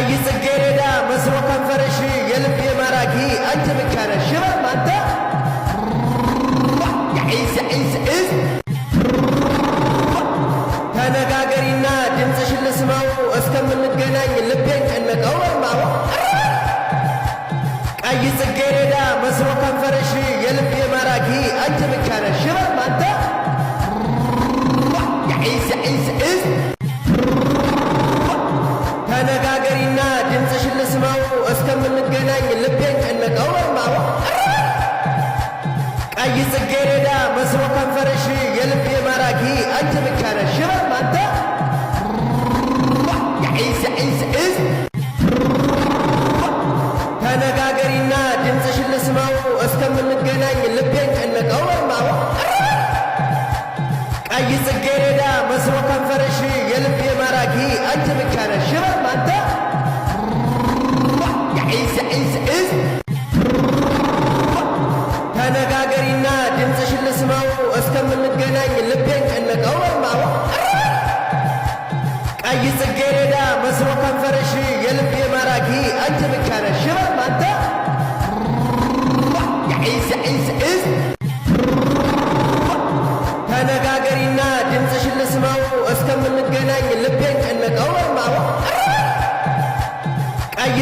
ቀይ ጽጌረዳ መስሎ ከንፈርሽ የልቤ ማራኪ አንቺ ብቻ ነሽ ሽበም አንተ ተነጋገሪና ድምፅሽን ልስማው እስከምንገናኝ ልቤን ጨነቀው ወርማው ቀይ ጽጌረዳ መስሎ ከንፈርሽ የልቤ ማራኪ አንቺ ብቻ ነሽ ሽበም አንተ ተነጋገሪና ድምፅሽን ልስማው እስከምንገናኝ ልቤን ጨነቀው ወርማው ቀይ ጽጌረዳ መስሎ ከንፈርሽ የልቤ ማራኪ አንቺ ብቻ ነሽ ሽበም አንተ ተነጋገሪና ድምፅሽን ልስማው እስከምንገናኝ ልቤን ጨነቀው ወርማው ቀይ ጽጌረዳ መስሎ ከንፈርሽ የልቤ ማራኪ አንቺ ብቻ ነሽ ሽበም አንተ ተነጋገሪና ድምፅሽን ልስማው እስከምንገናኝ ልቤን ጨነቀው ወርማው ቀይ ጽጌረዳ መስሎ ከንፈርሽ የልቤ ማራኪ አንቺ ብቻ ነሽ ሽበም አንተ ተነጋገሪና ድምፅሽን ልስማው እስከምንገናኝ ልቤን ጨነቀው ወርማው ቀይ